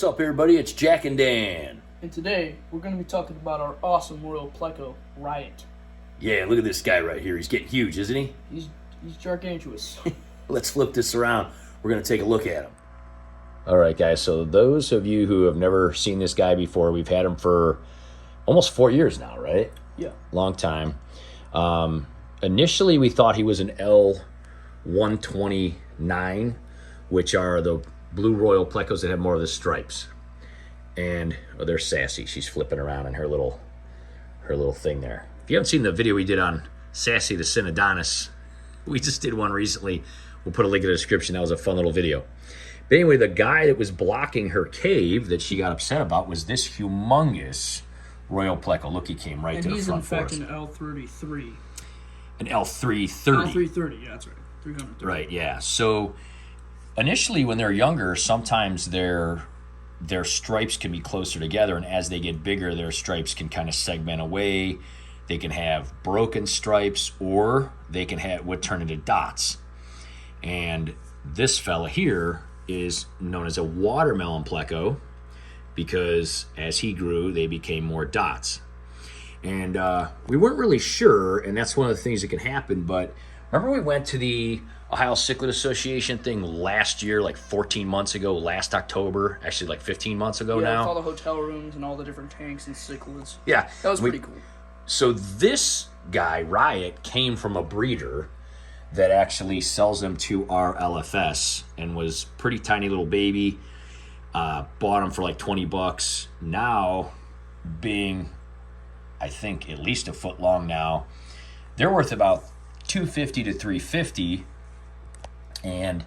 What's up, everybody? It's Jack and Dan. And today, we're going to be talking about our awesome Royal Pleco Riot. Yeah, look at this guy right here. He's getting huge, isn't he? He's gargantuous. Let's flip this around. We're going to take a look at him. All right, guys. So those of you who have never seen this guy before, we've had him for almost 4 years now, right? Yeah. Long time. Initially, we thought he was an L129, which are the blue Royal Plecos that have more of the stripes. And they're sassy. She's flipping around in her little thing there. If you haven't seen the video we did on Sassy the Synodonis, we just did one recently. We'll put a link in the description. That was a fun little video. But anyway, the guy that was blocking her cave that she got upset about was this humongous Royal Pleco. Look, he came right to the front for us. And he's in fact an L33. An L330. L330, yeah, that's right. 330. Right, yeah. So initially when they're younger, sometimes their stripes can be closer together, and as they get bigger, their stripes can kind of segment away. They can have broken stripes, or they can would turn into dots. And this fella here is known as a watermelon Pleco because as he grew, they became more dots. And we weren't really sure, and that's one of the things that can happen, but remember we went to the Ohio Cichlid Association thing last year, like 14 months ago, last October, actually like 15 months ago now. Yeah, with all the hotel rooms and all the different tanks and cichlids. Yeah. That was pretty cool. So this guy, Riot, came from a breeder that actually sells them to our LFS and was pretty tiny little baby. Bought them for like $20. Now, being, I think, at least a foot long now, they're worth about $250 to $350, and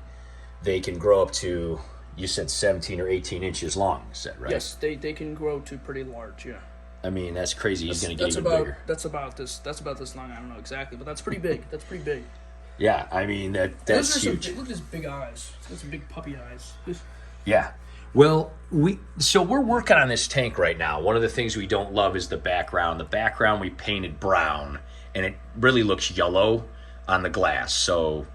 they can grow up to, you said 17 or 18 inches long, is that right? Yes, they can grow to pretty large, yeah. I mean, that's crazy. He's going to get even bigger. That's about this long. I don't know exactly, but that's pretty big. That's pretty big. Yeah, I mean, that's huge. Look at his big eyes. He's got some big puppy eyes. Yeah. Well, we're working on this tank right now. One of the things we don't love is the background. The background we painted brown, and it really looks yellow on the glass. So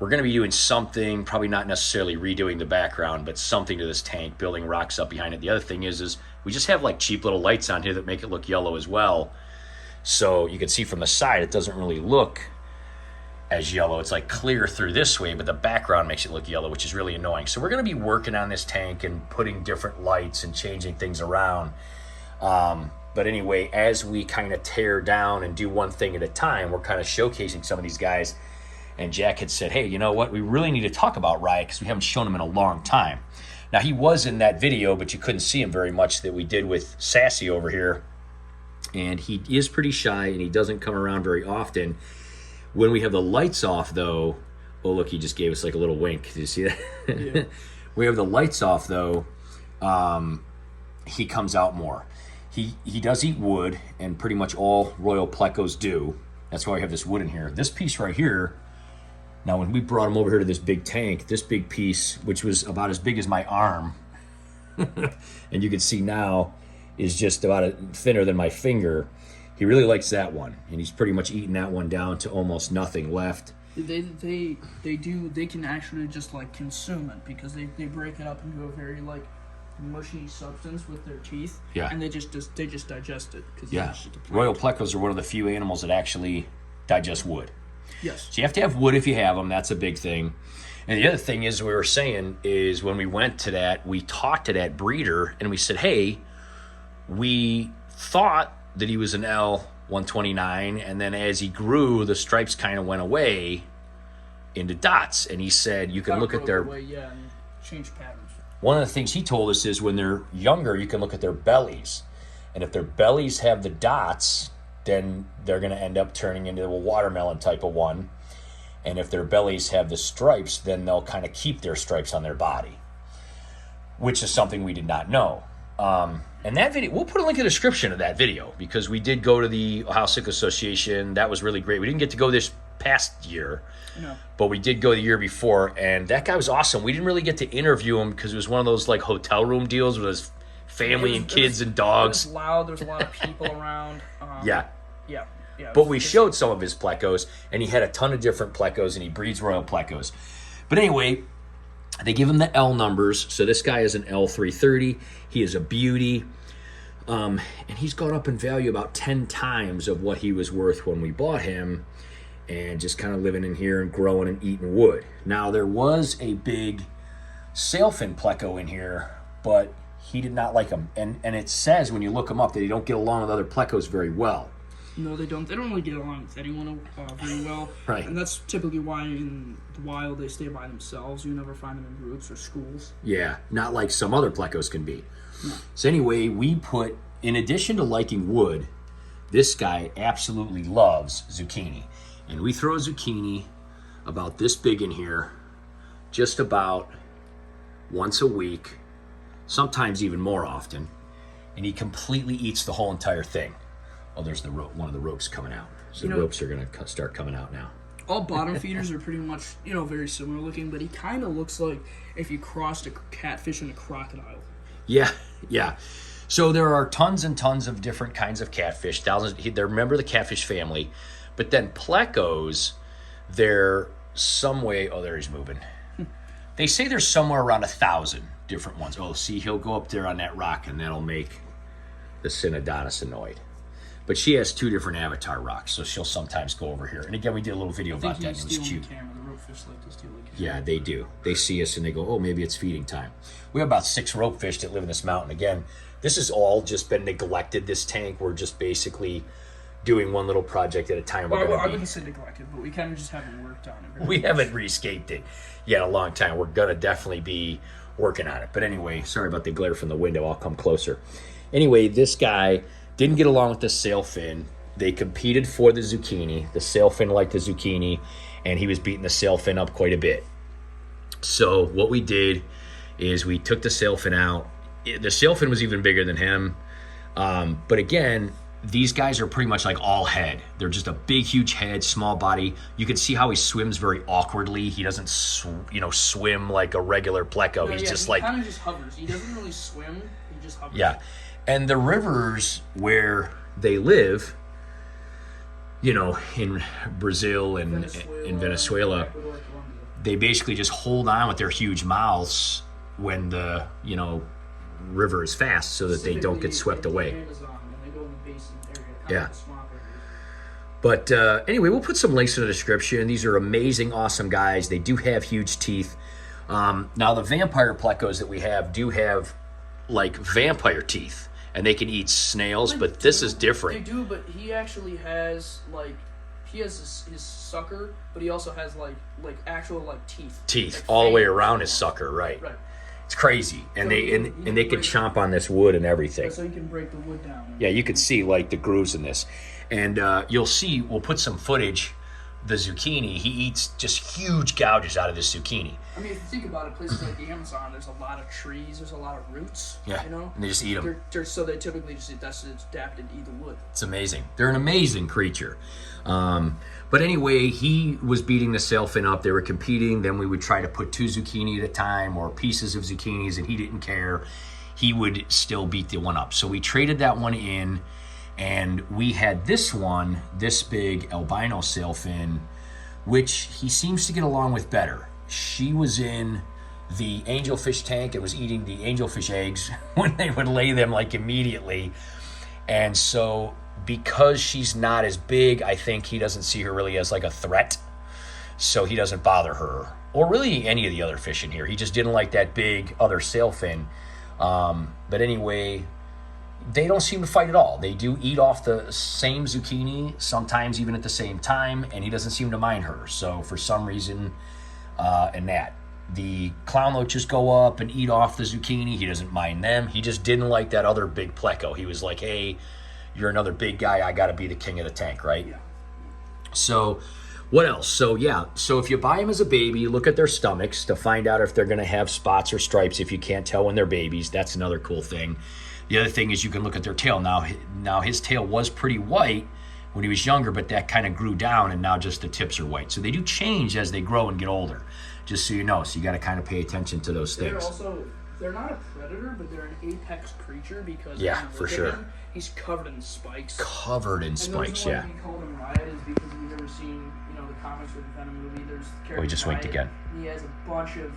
we're going to be doing something, probably not necessarily redoing the background, but something to this tank, building rocks up behind it. The other thing is we just have like cheap little lights on here that make it look yellow as well. So you can see from the side, it doesn't really look as yellow. It's like clear through this way, but the background makes it look yellow, which is really annoying. So we're going to be working on this tank and putting different lights and changing things around. But anyway, as we kind of tear down and do one thing at a time, we're kind of showcasing some of these guys. And Jack had said, hey, you know what? We really need to talk about Riot because we haven't shown him in a long time. Now, he was in that video, but you couldn't see him very much that we did with Sassy over here. And he is pretty shy, and he doesn't come around very often. When we have the lights off, though, oh, look, he just gave us like a little wink. Did you see that? Yeah. We have the lights off, though, he comes out more. He does eat wood, and pretty much all Royal Plecos do. That's why we have this wood in here. This piece right here, now when we brought him over here to this big tank, this big piece, which was about as big as my arm, and you can see now is just about thinner than my finger. He really likes that one, and he's pretty much eating that one down to almost nothing left. They can actually just like consume it because they break it up into a very like mushy substance with their teeth. Yeah. And they just digest it. Yeah. Royal Plecos are one of the few animals that actually digest wood. Yes. So you have to have wood if you have them. That's a big thing. And the other thing is we were saying is when we went to that, we talked to that breeder and we said, hey, we thought that he was an L129, and then as he grew, the stripes kind of went away into dots. And he said you can look at their and change patterns. One of the things he told us is when they're younger, you can look at their bellies, and if their bellies have the dots, then they're going to end up turning into a watermelon type of one. And if their bellies have the stripes, then they'll kind of keep their stripes on their body, which is something we did not know. And that video, we'll put a link in the description of that video because we did go to the Ohio Cichlid Association. That was really great. We didn't get to go this past year, but we did go the year before, and that guy was awesome. We didn't really get to interview him because it was one of those like hotel room deals with his family and kids and dogs. It was loud. There was a lot of people around. Yeah. Yeah. But we showed some of his Plecos, and he had a ton of different Plecos, and he breeds Royal Plecos. But anyway, They give him the L numbers. So this guy is an L330. He is a beauty. And he's gone up in value about 10 times of what he was worth when we bought him, and just kind of living in here and growing and eating wood. Now, there was a big sailfin Pleco in here, but he did not like him. And it says when you look him up that he don't get along with other Plecos very well. No, they don't. They don't really get along with anyone very well. Right. And that's typically why in the wild they stay by themselves. You never find them in groups or schools. Yeah, not like some other Plecos can be. No. So anyway, we put, in addition to liking wood, this guy absolutely loves zucchini. And we throw zucchini about this big in here just about once a week, sometimes even more often. And he completely eats the whole entire thing. Oh, there's the rope. One of the ropes coming out. So the ropes are going to start coming out now. All bottom feeders are pretty much, very similar looking, but he kind of looks like if you crossed a catfish and a crocodile. Yeah, yeah. So there are tons and tons of different kinds of catfish. Thousands. They're a member of the catfish family. But then Plecos, they're some way. Oh, there he's moving. They say there's somewhere around 1,000 different ones. Oh, see, he'll go up there on that rock, and that'll make the Synodontis annoyed. But she has 2 different avatar rocks, so she'll sometimes go over here. And again, we did a little video about that, and it was cute. The ropefish like to steal the camera. Yeah, they do. They see us, and they go, oh, maybe it's feeding time. We have about 6 ropefish that live in this mountain. Again, this has all just been neglected, this tank. We're just basically doing one little project at a time. Well, I wouldn't say neglected, but we kind of just haven't worked on it. We haven't rescaped it yet in a long time. We're going to definitely be working on it. But anyway, sorry about the glare from the window. I'll come closer. Anyway, this guy didn't get along with the sailfin. They competed for the zucchini. The sailfin liked the zucchini, and he was beating the sailfin up quite a bit. So what we did is we took the sailfin out. The sailfin was even bigger than him. But again, these guys are pretty much like all head. They're just a big, huge head, small body. You can see how he swims very awkwardly. He doesn't, swim like a regular Pleco. He's just he kind of just hovers. He doesn't really swim. He just hovers. Yeah. And the rivers where they live, in Brazil and in Venezuela, Ecuador, Colombia. they basically just hold on with their huge mouths when the, river is fast so that they don't get swept away. Amazon, and they go in the basin area, Yeah. the swamp area. But anyway, we'll put some links in the description. These are amazing, awesome guys. They do have huge teeth. Now, the vampire Plecos that we have do have, like, vampire teeth. And they can eat snails, but this is different. They do, but he actually has, his sucker, but he also has, actual, teeth. Teeth like all the way fangs. around his sucker, right? Right. It's crazy. And So they can chomp on this wood and everything. So he can break the wood down. Yeah, you can see, the grooves in this. And you'll see, we'll put some footage, the zucchini, he eats just huge gouges out of this zucchini. I mean, if you think about it, places like the Amazon, there's a lot of trees, there's a lot of roots, Yeah, and they just eat them. So they typically just adapted to eat the wood. It's amazing. They're an amazing creature. But anyway, he was beating the sailfin up. They were competing. Then we would try to put 2 zucchini at a time or pieces of zucchinis, and he didn't care. He would still beat the one up. So we traded that one in, and we had this one, this big albino sailfin, which he seems to get along with better. She was in the angelfish tank and was eating the angelfish eggs when they would lay them immediately. And so because she's not as big, I think he doesn't see her really as a threat. So he doesn't bother her. Or really any of the other fish in here. He just didn't like that big other sailfin. But anyway, they don't seem to fight at all. They do eat off the same zucchini, sometimes even at the same time, and he doesn't seem to mind her. So for some reason, the clown loaches go up and eat off the zucchini. He doesn't mind them. He just didn't like that other big Pleco. He was like, hey, you're another big guy. I got to be the king of the tank, right? Yeah. So what else? So if you buy them as a baby, look at their stomachs to find out if they're going to have spots or stripes if you can't tell when they're babies. That's another cool thing. The other thing is you can look at their tail. Now his tail was pretty white when he was younger, but that kind of grew down, and now just the tips are white. So they do change as they grow and get older, just so you know. So you got to kind of pay attention to those things. They're not a predator, but they're an apex creature because for sure. He's covered in spikes. Covered in spikes, and the reason why we call him Riot is because we've never seen, the comics the Venom movie. There's Oh, he just winked again. He has a bunch of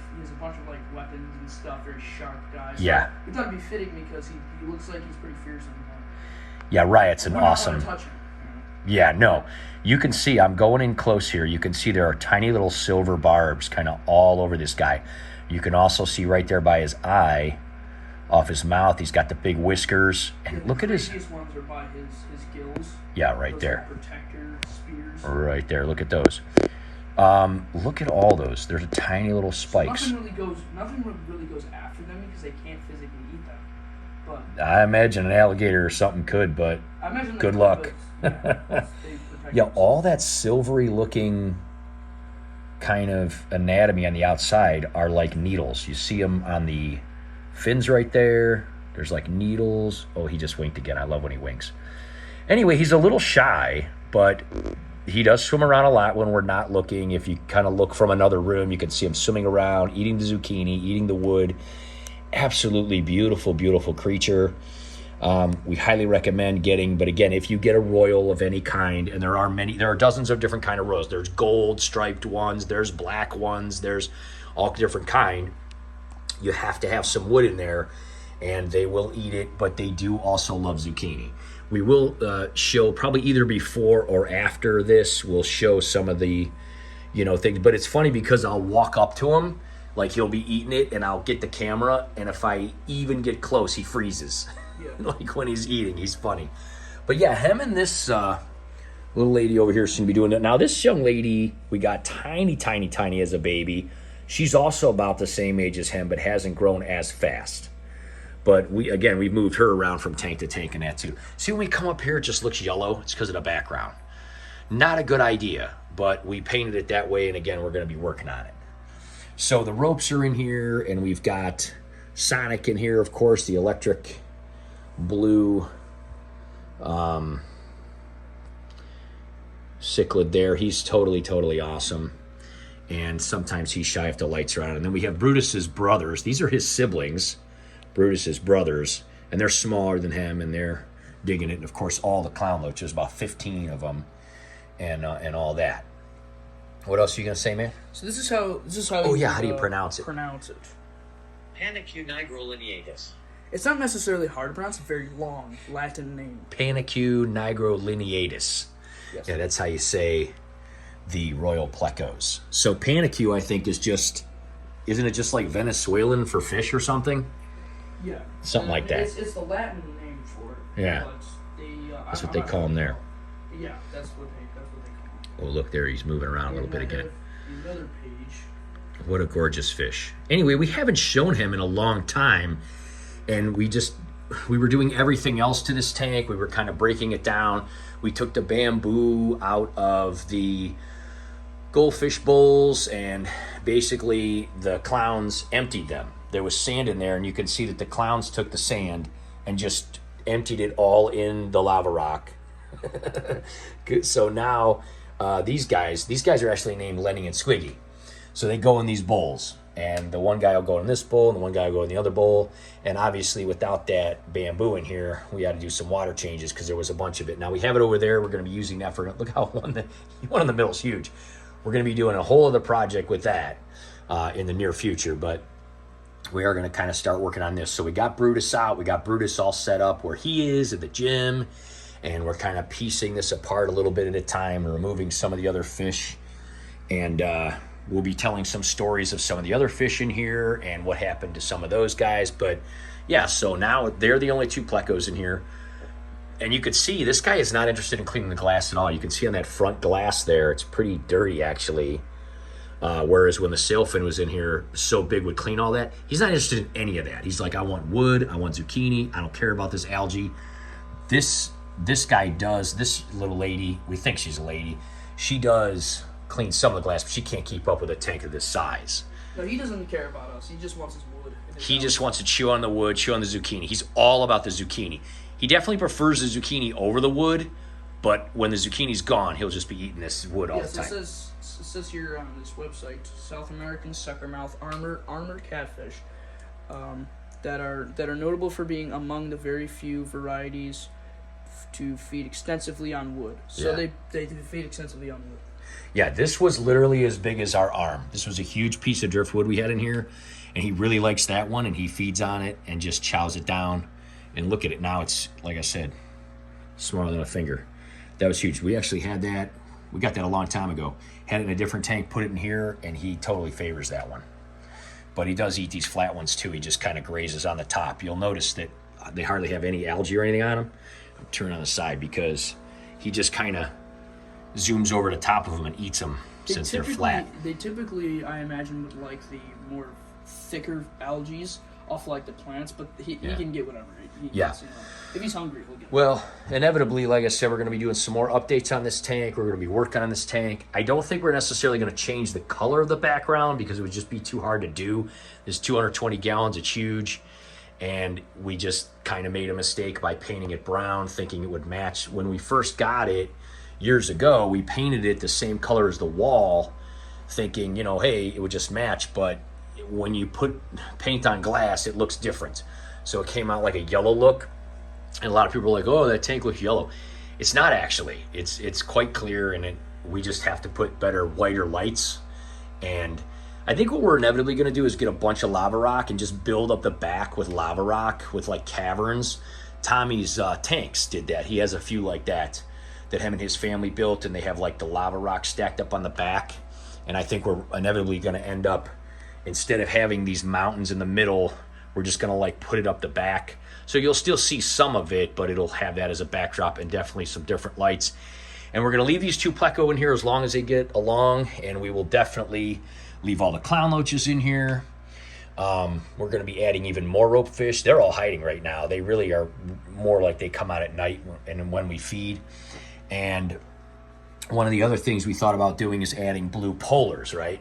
like weapons and stuff. Very sharp guy. So Yeah. we thought it'd be fitting because he looks like he's pretty fearsome. Yeah, Riot's an We're not awesome. gonna touch him. Yeah, no. You can see, I'm going in close here. You can see there are tiny little silver barbs kind of all over this guy. You can also see right there by his eye, off his mouth, he's got the big whiskers. And look at his... The craziest ones are by his gills. Yeah, right Those there. are protector spears. Right there. Look at those. Look at all those. There's a tiny little spikes. Nothing really goes after them because they can't physically eat them. But I imagine an alligator or something could, but I imagine good luck. They protect Yeah, themselves. all that silvery looking kind of anatomy on the outside are like needles. You see them on the fins right there. There's like needles. Oh, he just winked again. I love when he winks. Anyway, he's a little shy, but he does swim around a lot when we're not looking. If you kind of look from another room, you can see him swimming around, eating the zucchini, eating the wood. Absolutely beautiful, beautiful creature. We highly recommend getting, but again, if you get a royal of any kind, and there are dozens of different kind of royals. There's gold striped ones, there's black ones, there's all different kind. You have to have some wood in there, and they will eat it, but they do also love zucchini. We will show probably either before or after this, we'll show some of the, things, but it's funny because I'll walk up to him, like he'll be eating it, and I'll get the camera, and if I even get close, he freezes. Yeah. Like when he's eating, he's funny. But yeah, him and this little lady over here seem to be doing it. Now this young lady, we got tiny as a baby. She's also about the same age as him, but hasn't grown as fast. But we've moved her around from tank to tank and that too. See, when we come up here, it just looks yellow. It's because of the background. Not a good idea, but we painted it that way, and again, we're going to be working on it. So the ropes are in here, and we've got Sonic in here, of course, the electric blue cichlid there. He's totally awesome. And sometimes he's shy if the lights are on. And then we have Brutus's brothers. These are his siblings, Brutus's brothers, and they're smaller than him, and they're digging it. And of course, all the clown loach. There's about 15 of them, and all that. What else are you gonna say, man? So this is how. Oh yeah, how do you pronounce it? Pronounce it. Panicue nigrolineatus. It's not necessarily hard to pronounce. It's a very long Latin name. Panicue nigrolineatus. Yes. Yeah, that's how you say the royal plecos. So panicue, I think, isn't it just like Venezuelan for fish or something? Yeah. Something like that. It's the Latin name for it. Yeah. But That's what they call them there. Yeah, that's what they call them. Oh, look there, he's moving around a little bit again. Another page. What a gorgeous fish. Anyway, we haven't shown him in a long time, and we were doing everything else to this tank. We were kind of breaking it down. We took the bamboo out of the goldfish bowls, and basically the clowns emptied them. There was sand in there, and you can see that the clowns took the sand and just emptied it all in the lava rock. So now these guys are actually named Lenny and Squiggy. So they go in these bowls, and the one guy will go in this bowl, and the one guy will go in the other bowl. And obviously, without that bamboo in here, we had to do some water changes because there was a bunch of it. Now we have it over there. We're going to be using that for, look how one in the middle is huge. We're going to be doing a whole other project with that in the near future, but we are going to kind of start working on this. So we got Brutus out. We got Brutus all set up where he is at the gym, and we're kind of piecing this apart a little bit at a time, removing some of the other fish, and we'll be telling some stories of some of the other fish in here and what happened to some of those guys. But yeah, so now they're the only two plecos in here. And you could see this guy is not interested in cleaning the glass at all. You can see on that front glass there, it's pretty dirty actually. Whereas when the sailfin was in here, so big would clean all that. He's not interested in any of that. He's like, I want wood, I want zucchini, I don't care about this algae. This guy does, this little lady, we think she's a lady, she does clean some of the glass, but she can't keep up with a tank of this size. No, he doesn't care about us. He just wants his wood. He just wants to chew on the wood, chew on the zucchini. He's all about the zucchini. He definitely prefers the zucchini over the wood, but when the zucchini's gone, he'll just be eating this wood all the time. It says here on this website, South American suckermouth armored catfish that are notable for being among the very few varieties to feed extensively on wood. So Yeah. they feed extensively on wood. Yeah, this was literally as big as our arm. This was a huge piece of driftwood we had in here, and he really likes that one, and he feeds on it and just chows it down. And look at it now. It's, like I said, smaller than a finger. That was huge. We actually had that. We got that a long time ago. Had it in a different tank, put it in here, and he totally favors that one. But he does eat these flat ones too. He just kind of grazes on the top. You'll notice that they hardly have any algae or anything on them. I'm turning on the side because he just kind of zooms over the top of them and eats them since they're flat. They typically, I imagine, would like the more thicker algae off like the plants, but he can get whatever he gets. You know. If he's hungry, he'll get it. Well, inevitably, like I said, we're going to be doing some more updates on this tank. We're going to be working on this tank. I don't think we're necessarily going to change the color of the background because it would just be too hard to do. There's 220 gallons. It's huge. And we just kind of made a mistake by painting it brown, thinking it would match. When we first got it years ago, we painted it the same color as the wall, thinking, you know, hey, it would just match. But when you put paint on glass, it looks different. So it came out like a yellow look. And a lot of people are like, oh, that tank looks yellow. It's not actually. It's quite clear, and we just have to put better, whiter lights. And I think what we're inevitably going to do is get a bunch of lava rock and just build up the back with lava rock with like caverns. Tommy's tanks did that. He has a few like that him and his family built, and they have like the lava rock stacked up on the back. And I think we're inevitably going to end up, instead of having these mountains in the middle, we're just going to like put it up the back. So you'll still see some of it, but it'll have that as a backdrop and definitely some different lights. And we're going to leave these two Pleco in here as long as they get along, and we will definitely leave all the clown loaches in here. We're going to be adding even more rope fish. They're all hiding right now. They really are more like they come out at night and when we feed. And one of the other things we thought about doing is adding blue polars, right?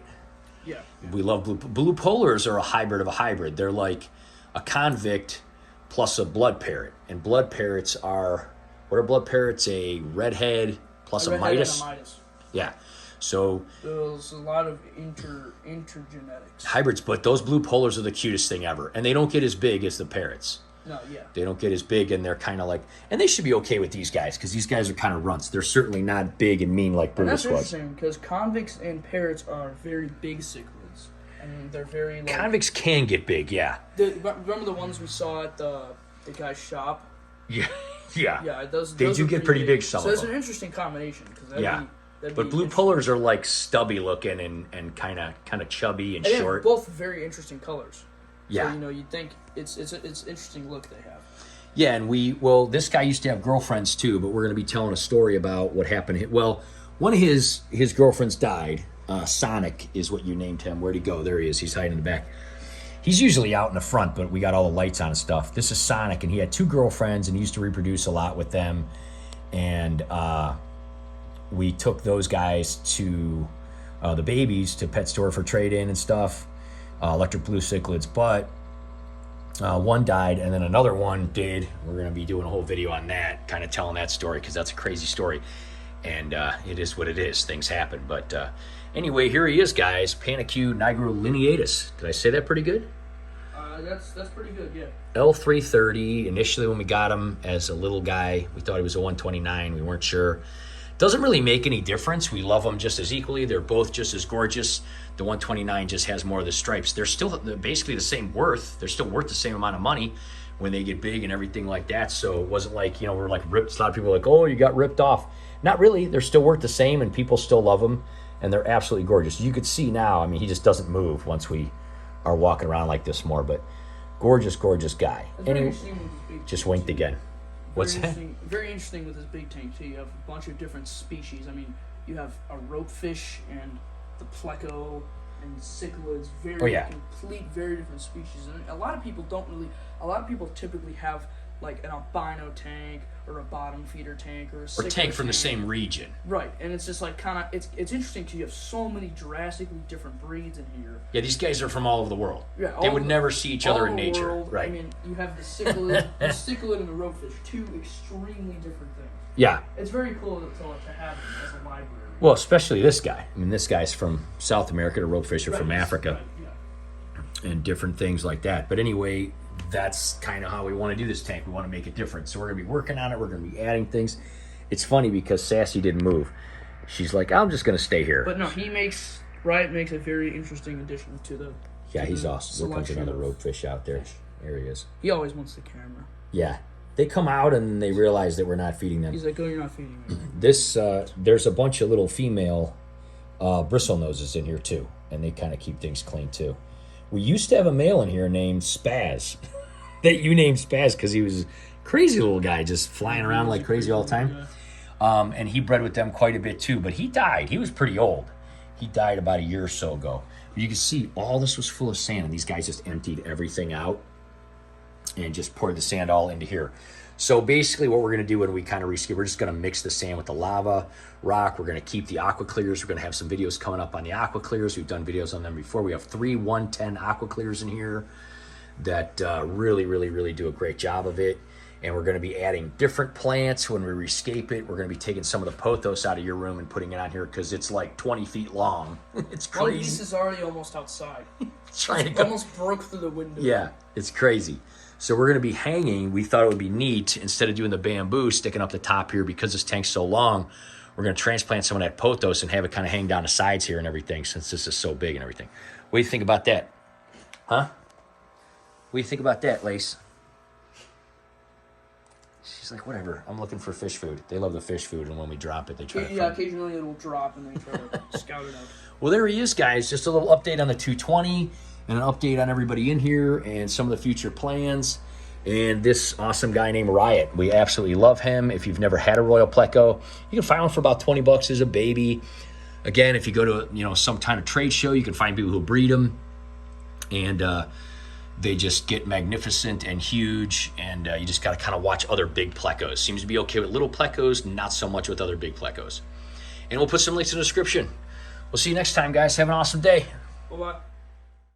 Yeah. We love blue polars are a hybrid of a hybrid. They're like a convict plus a blood parrot. And blood parrots are, what are blood parrots? A redhead plus a Midas? Yeah. So there's a lot of intergenetics. Hybrids, but those blue polars are the cutest thing ever. And they don't get as big as the parrots. No, yeah. They don't get as big, and they're kind of like, and they should be okay with these guys because these guys are kind of runts. They're certainly not big and mean like Brutus was. That's interesting because convicts and parrots are very big cichlids. And they're very like... Convicts can get big, yeah. Remember the ones we saw at the guy's shop? Yeah, yeah. Yeah, those do get pretty big, some of them. So it's an interesting combination. But blue polars are like stubby looking and kind of chubby and short. Both very interesting colors. Yeah. So, you'd think it's interesting look they have. Yeah, and this guy used to have girlfriends too, but we're going to be telling a story about what happened. Well, one of his girlfriends died. Sonic is what you named him. Where'd he go? There he is. He's hiding in the back. He's usually out in the front, but we got all the lights on and stuff. This is Sonic, and he had two girlfriends, and he used to reproduce a lot with them. And we took those guys to the babies to pet store for trade-in and stuff. Electric blue cichlids, but one died, and then another one did. We're going to be doing a whole video on that, kind of telling that story, because that's a crazy story. And it is what it is. Things happen. But anyway, here he is, guys. Pleco nigrolineatus. Did I say that pretty good? That's pretty good, yeah. L330. Initially, when we got him as a little guy, we thought he was a 129. We weren't sure. Doesn't really make any difference. We love them just as equally. They're both just as gorgeous. The 129 just has more of the stripes. They're still basically the same worth. They're still worth the same amount of money when they get big and everything like that. So it wasn't like, we're like ripped. A lot of people are like, oh, you got ripped off. Not really. They're still worth the same, and people still love them, and they're absolutely gorgeous. You could see now, he just doesn't move once we are walking around like this more, but gorgeous, gorgeous guy. Anyway, just winked again. What's that? Very interesting with this big tank, too. You have a bunch of different species. You have a ropefish and the Pleco and cichlids. Complete, very different species. And a lot of people typically have like an albino tank or a bottom feeder tank or a tank from the same region. Right, and it's just like it's interesting because you have so many drastically different breeds in here. Yeah, these guys are from all over the world. Yeah, they would never see each other in nature. World. Right. You have the cichlid, and the ropefish, two extremely different things. Yeah. It's very cool to have them as a library. Well, especially this guy. This guy's from South America. The ropefish are from Africa. Right, yeah. And different things like that. But anyway, that's kind of how we want to do this tank. We want to make it different. So we're going to be working on it. We're going to be adding things. It's funny because Sassy didn't move. she's like, I'm just going to stay here. But no, Riot makes a very interesting addition to the. Yeah, he's awesome. There comes another ropefish out there. There he is. He always wants the camera. Yeah. They come out and they realize that we're not feeding them. He's like, oh, you're not feeding me. There's a bunch of little female bristlenoses in here too, and they kind of keep things clean too. We used to have a male in here named Spaz. That you named Spaz because he was a crazy little guy, just flying around like crazy all the time. And he bred with them quite a bit too, but he died. He was pretty old. He died about a year or so ago. You can see all this was full of sand, and these guys just emptied everything out and just poured the sand all into here. So basically what we're going to do when we kind of rescue, we're just going to mix the sand with the lava rock. We're going to keep the aqua clears. We're going to have some videos coming up on the aqua clears. We've done videos on them before. We have 3 110 aqua clears in here that really do a great job of it. And we're going to be adding different plants when we rescape it. We're going to be taking some of the pothos out of your room and putting it on here because it's like 20 feet long. It's crazy. One piece is already almost outside. Trying to go. Almost broke through the window. Yeah, it's crazy. So we're going to be hanging. We thought it would be neat, instead of doing the bamboo sticking up the top here because this tank's so long, we're going to transplant some of that pothos and have it kind of hang down the sides here and everything since this is so big and everything. What do you think about that? Huh? What do you think about that, Lace? She's like, whatever. I'm looking for fish food. They love the fish food, and when we drop it, they try to find it. Occasionally it'll drop, and they try to scout it out. Well, there he is, guys. Just a little update on the 220 and an update on everybody in here and some of the future plans. And this awesome guy named Riot. We absolutely love him. If you've never had a Royal Pleco, you can find one for about $20 as a baby. Again, if you go to some kind of trade show, you can find people who breed them. And they just get magnificent and huge, and you just got to kind of watch other big Plecos. Seems to be okay with little Plecos, not so much with other big Plecos. And we'll put some links in the description. We'll see you next time, guys. Have an awesome day. Bye-bye.